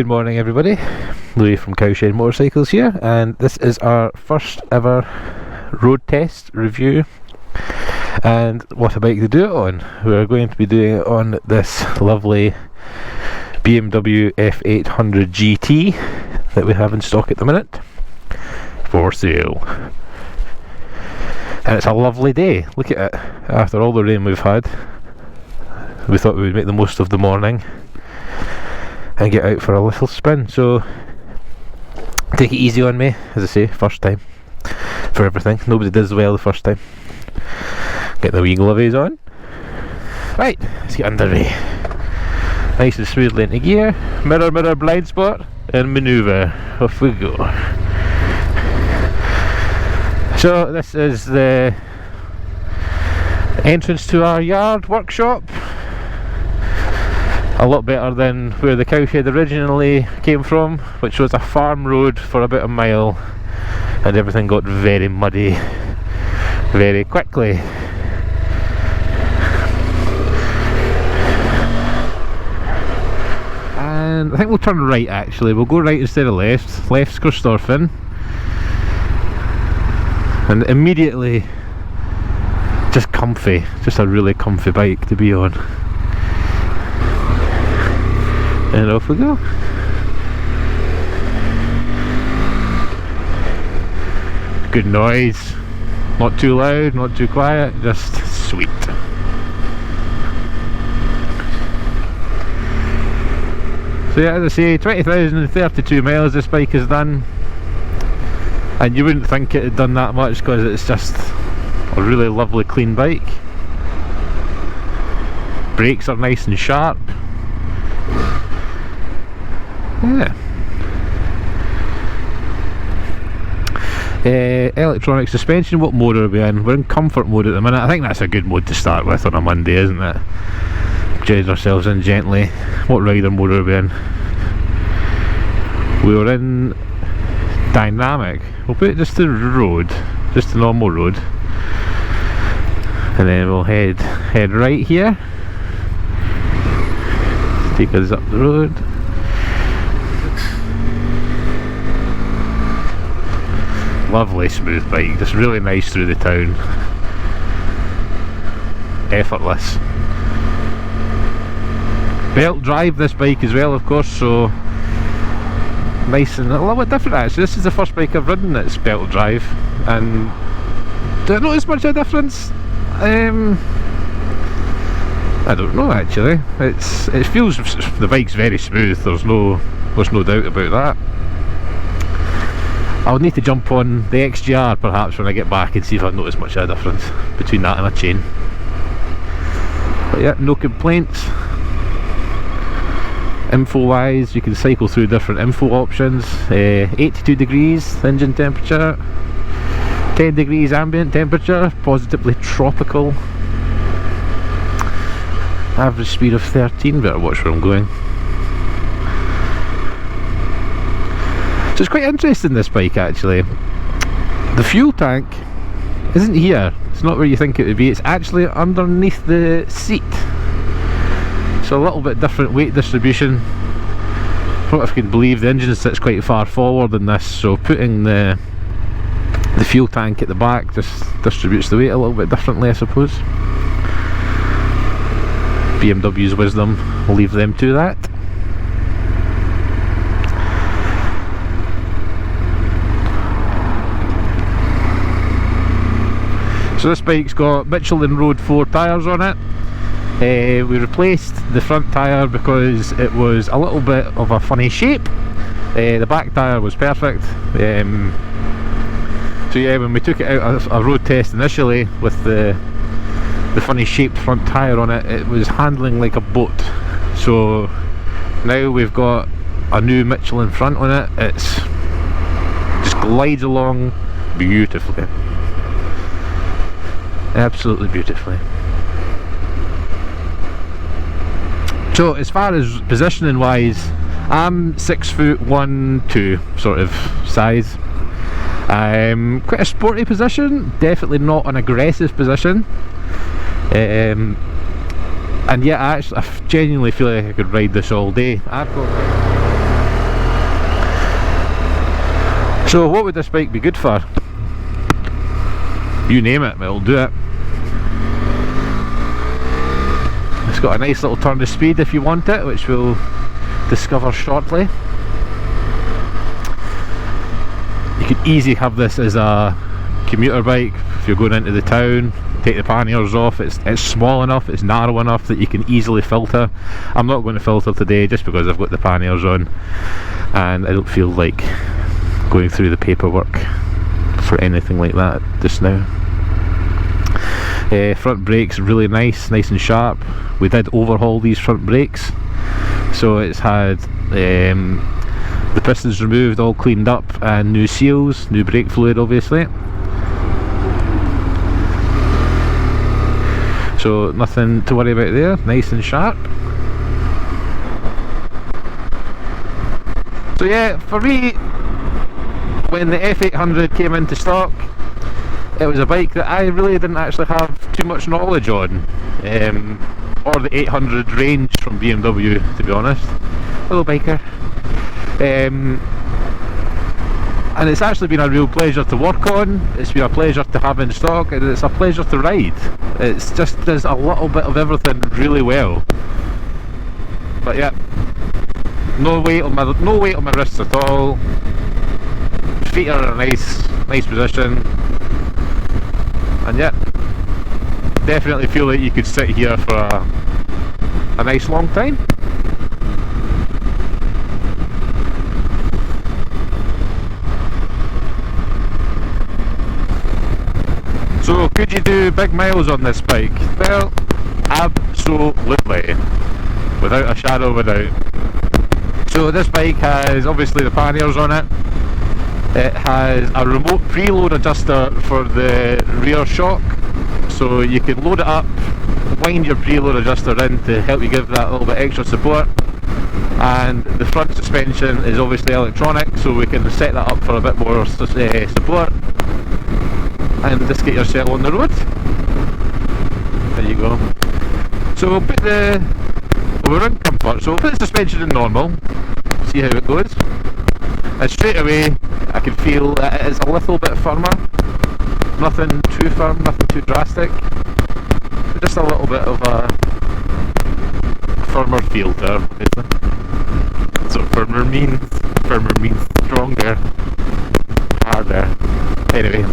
Good morning everybody, Louis from Cowshed Motorcycles here, and this is our first ever road test review. And what a bike to do it on. We're going to be doing it on this lovely BMW F800GT that we have in stock at the minute for sale. And it's a lovely day, look at it. After all the rain we've had, we thought we would make the most of the morning and get out for a little spin. So take it easy on me, as I say, first time for everything. Nobody does well the first time. Get the wee glovies on. Right, let's get underway. Nice and smoothly into gear. Mirror, mirror, blind spot, and manoeuvre. Off we go. So this is the entrance to our yard workshop. A lot better than where the Cowshed originally came from, which was a farm road for about a mile, and everything got very muddy very quickly. And I think we'll turn right actually, we'll go right instead of left. Left's Christophin. And immediately, just comfy, just a really comfy bike to be on. And off we go. Good noise, not too loud, not too quiet, just sweet. So yeah, as I say, 20,032 miles this bike has done, and you wouldn't think it had done that much because it's just a really lovely clean bike. Brakes are nice and sharp. Yeah. Electronic suspension, what mode are we in? We're in comfort mode at the minute. I think that's a good mode to start with on a Monday, isn't it? Judge ourselves in gently. What rider mode are we in? We were in dynamic. We'll put it just to road, just a normal road, and then we'll head right here. Take us up the road. Lovely smooth bike, just really nice through the town. Effortless. Belt drive this bike as well, of course, so nice and a little bit different actually. This is the first bike I've ridden that's belt drive, and do I notice much of a difference? I don't know actually. It feels, the bike's very smooth, there's no doubt about that. I'll need to jump on the XGR perhaps when I get back and see if I notice much of a difference between that and a chain. But yeah, no complaints. Info wise, you can cycle through different info options. 82 degrees engine temperature, 10 degrees ambient temperature, positively tropical. Average speed of 13, better watch where I'm going. So it's quite interesting, this bike actually. The fuel tank isn't here, it's not where you think it would be, it's actually underneath the seat. So a little bit different weight distribution. I don't know if you can believe the engine sits quite far forward in this, so putting the fuel tank at the back just distributes the weight a little bit differently, I suppose. BMW's wisdom, we'll leave them to that. So this bike's got Michelin Road 4 tyres on it. We replaced the front tyre because it was a little bit of a funny shape. The back tyre was perfect. So yeah, when we took it out of a road test initially with the funny shaped front tyre on it, it was handling like a boat. So now we've got a new Michelin front on it. It's just glides along beautifully. Absolutely beautifully. So as far as positioning wise, I'm 6'1", 2" sort of size. Quite a sporty position, definitely not an aggressive position. And yeah, I genuinely feel like I could ride this all day. So what would this bike be good for? You name it, it'll do it. It's got a nice little turn of speed if you want it, which we'll discover shortly. You could easily have this as a commuter bike if you're going into the town. Take the panniers off. It's small enough, it's narrow enough that you can easily filter. I'm not going to filter today just because I've got the panniers on and I don't feel like going through the paperwork for anything like that just now. Front brakes really nice and sharp. We did overhaul these front brakes, so it's had the pistons removed, all cleaned up, and new seals, new brake fluid obviously. So nothing to worry about there, nice and sharp. So yeah, for me, when the F800 came into stock, it was a bike that I really didn't actually have too much knowledge on, or the 800 range from BMW, to be honest. Hello biker. And it's actually been a real pleasure to work on, it's been a pleasure to have in stock, and it's a pleasure to ride. It's just does a little bit of everything really well. But yeah, no weight on my wrists at all. Feet are in a nice position, and yeah, definitely feel like you could sit here for a nice long time. So could you do big miles on this bike? Well, absolutely, without a shadow of a doubt. So this bike has obviously the panniers on it. It has a remote preload adjuster for the rear shock, so you can load it up, wind your preload adjuster in to help you give that little bit extra support. And the front suspension is obviously electronic, so we can set that up for a bit more support and just get yourself on the road. There you go. So we'll put we're in comfort, so we'll put the suspension in normal, see how it goes. And straight away I can feel that it is a little bit firmer. Nothing too firm, nothing too drastic, but just a little bit of a firmer feel there, obviously. That's what firmer means. Firmer means stronger, harder. Anyway.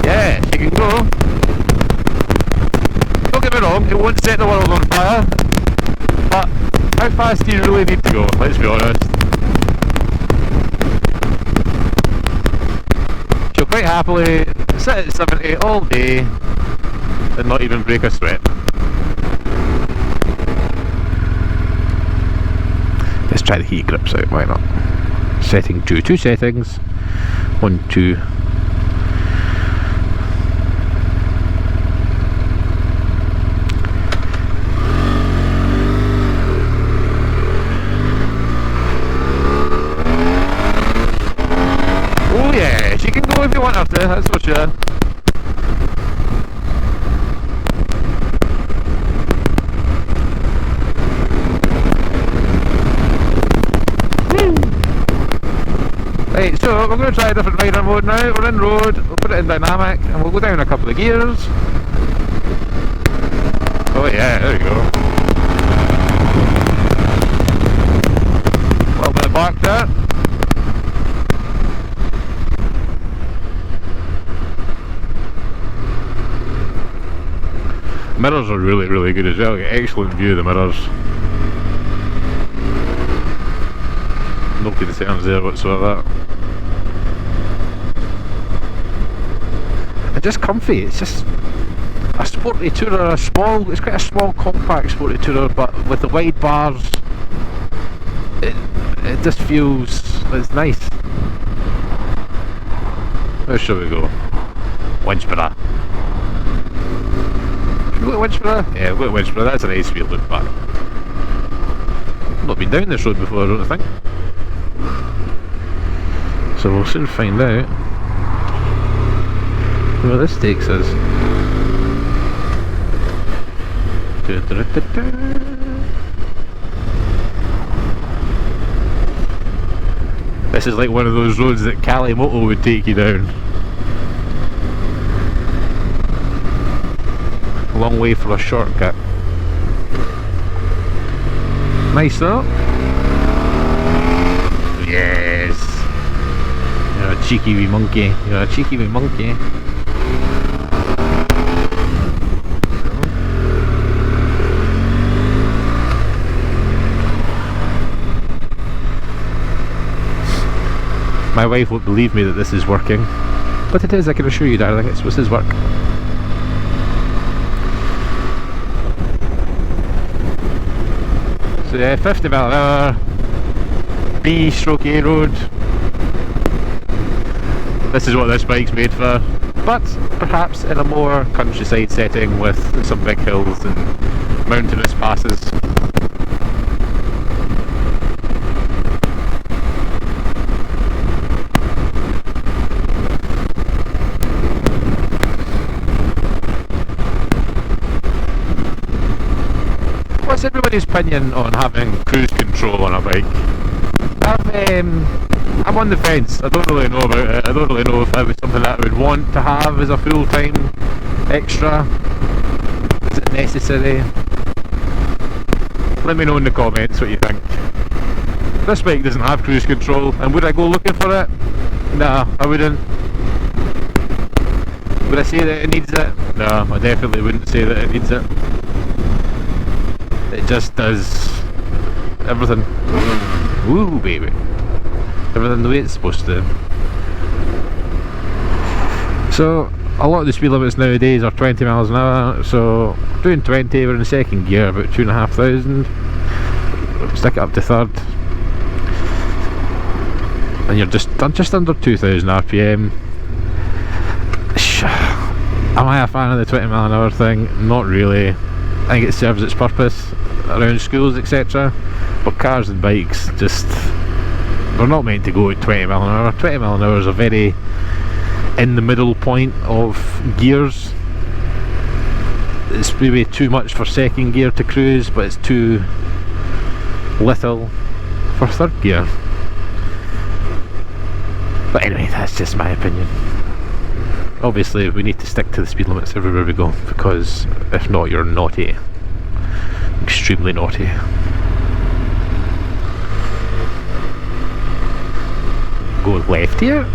Yeah, she can go. Don't get me wrong, it won't set the world on fire, but how fast do you really need to go, let's be honest. She'll quite happily sit at 70 all day and not even break a sweat. Let's try the heat grips out, why not? Setting 2, 2 settings, 1, 2. Oh yeah, she can go if you want her to, that's for sure. Right, so we're going to try a different rider mode now. We're in road, we'll put it in dynamic and we'll go down a couple of gears. Oh yeah, there we go. A little bit of bark there. Mirrors are really good as well, get excellent view of the mirrors. No concerns there whatsoever. And just comfy, it's just a sporty tourer, it's quite a small compact sporty tourer, but with the wide bars, it just feels, it's nice. Where shall we go? Winchborough. Go to Winchborough? Yeah, we'll go to Winchborough, that's a nice wee look back. I've not been down this road before, I don't think. So we'll soon find out where this takes us. This is like one of those roads that Kalimoto would take you down. Long way for a shortcut. Nice though. Yes. You're a cheeky wee monkey. You're a cheeky wee monkey. My wife won't believe me that this is working, but it is, I can assure you, darling, it's supposed to work. So yeah, 50 mile an hour, B/A road. This is what this bike's made for, but perhaps in a more countryside setting with some big hills and mountainous passes. What's everybody's opinion on having cruise control on a bike? I'm on the fence. I don't really know about it. I don't really know if that was something that I would want to have as a full-time extra. Is it necessary? Let me know in the comments what you think. This bike doesn't have cruise control, and would I go looking for it? Nah, I wouldn't. Would I say that it needs it? No, I definitely wouldn't say that it needs it. It just does everything. Woo, baby. Everything the way it's supposed to. So, a lot of the speed limits nowadays are 20 miles an hour, so doing 20, we're in second gear, about 2,500. Stick it up to third. And you're just under 2,000 RPM. Am I a fan of the 20 mile an hour thing? Not really. I think it serves its purpose around schools, etc. But cars and bikes just, they're not meant to go at 20 mile an hour. 20 mile an hour is a very in the middle point of gears. It's maybe too much for second gear to cruise, but it's too little for third gear. But anyway, that's just my opinion. Obviously we need to stick to the speed limits everywhere we go, because if not, you're naughty. Extremely naughty. Go left here.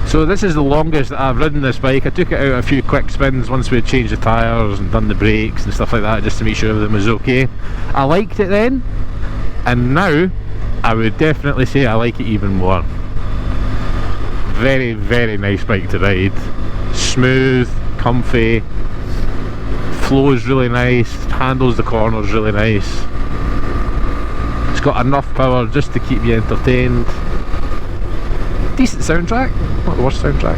So this is the longest that I've ridden this bike. I took it out a few quick spins once we had changed the tyres and done the brakes and stuff like that, just to make sure everything was okay. I liked it then, and now I would definitely say I like it even more. Very, very nice bike to ride. Smooth, comfy, flows really nice, handles the corners really nice. It's got enough power just to keep you entertained. Decent soundtrack, not the worst soundtrack.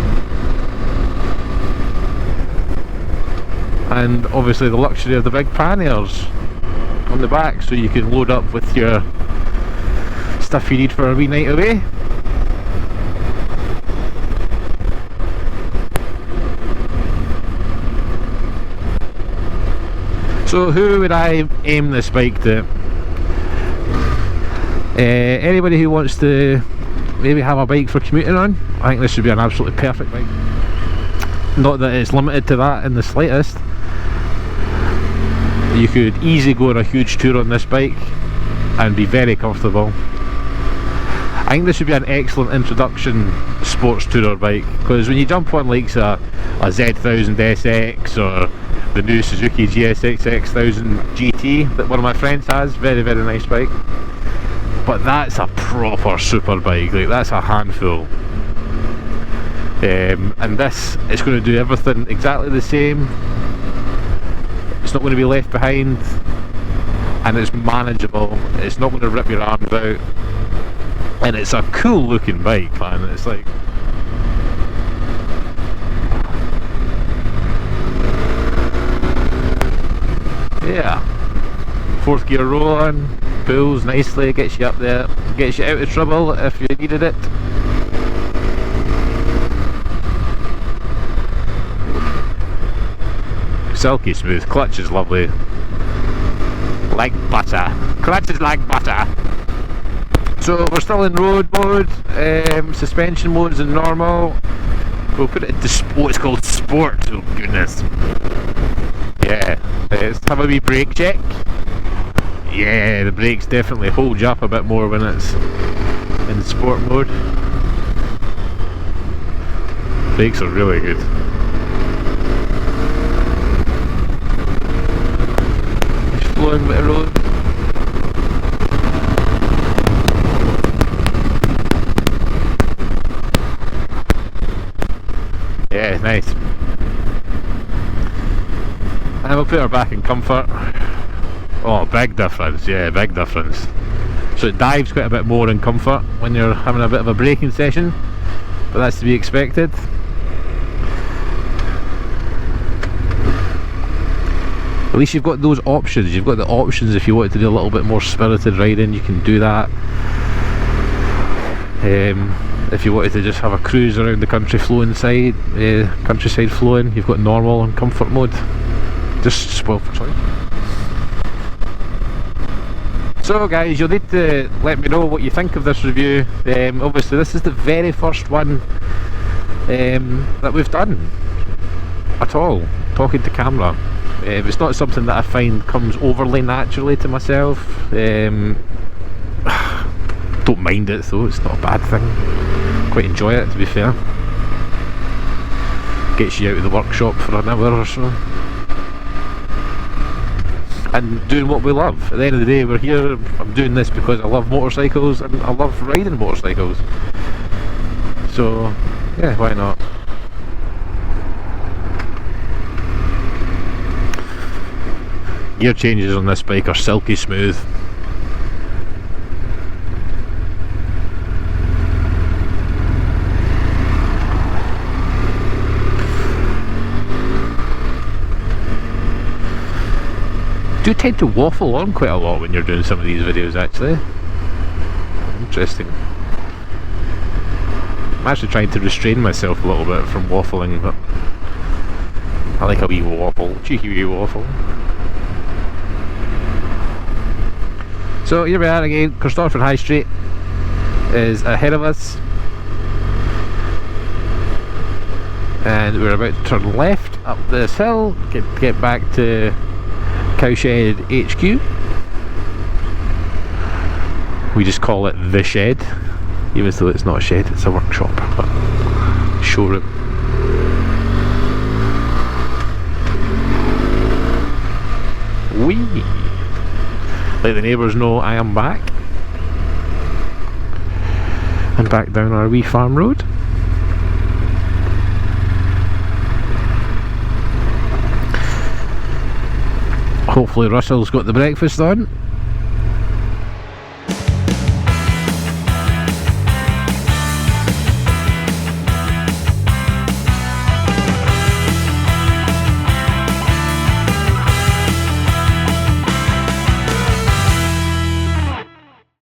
And obviously the luxury of the big panniers on the back, so you can load up with your stuff you need for a wee night away. So who would I aim this bike to? Anybody who wants to maybe have a bike for commuting on. I think this would be an absolutely perfect bike. Not that it's limited to that in the slightest. You could easily go on a huge tour on this bike and be very comfortable. I think this would be an excellent introduction sports tourer bike, because when you jump on like a Z1000 SX or the new Suzuki GSX X1000 GT that one of my friends has, very, very nice bike. But that's a proper super bike, like that's a handful. And this is going to do everything exactly the same. It's not going to be left behind, and it's manageable. It's not going to rip your arms out, and it's a cool looking bike, man. It's like, yeah, 4th gear roll on, pulls nicely, gets you up there, gets you out of trouble if you needed it. Silky smooth, clutch is lovely. Like butter. Clutch is like butter. So we're still in road mode, suspension mode's in normal. We'll put it into what's called sport, oh goodness. Yeah, let's have a wee brake check. Yeah, the brakes definitely hold you up a bit more when it's in sport mode. Brakes are really good. Just flowing bit of road. Yeah, nice. And we'll put her back in comfort. Oh, big difference, yeah, big difference. So it dives quite a bit more in comfort when you're having a bit of a braking session, but that's to be expected. At least you've got those options. You've got the options if you want to do a little bit more spirited riding, you can do that. If you wanted to just have a cruise around the countryside flowing, you've got normal and comfort mode. Just spoiled for choice. So guys, you'll need to let me know what you think of this review. Obviously this is the very first one that we've done at all, talking to camera. It's not something that I find comes overly naturally to myself. Don't mind it though, it's not a bad thing. Quite enjoy it, to be fair. Gets you out of the workshop for an hour or so. And doing what we love. At the end of the day, we're here, I'm doing this because I love motorcycles and I love riding motorcycles. So, yeah, why not? Gear changes on this bike are silky smooth. Do tend to waffle on quite a lot when you're doing some of these videos, actually. Interesting. I'm actually trying to restrain myself a little bit from waffling, but I like a wee waffle, cheeky wee waffle. So here we are again, Christopher High Street is ahead of us. And we're about to turn left up this hill, get back to Cowshed HQ. We just call it the shed, even though it's not a shed, it's a workshop, but showroom. Whee! Let the neighbours know I am back. And back down our wee farm road. Hopefully Russell's got the breakfast on.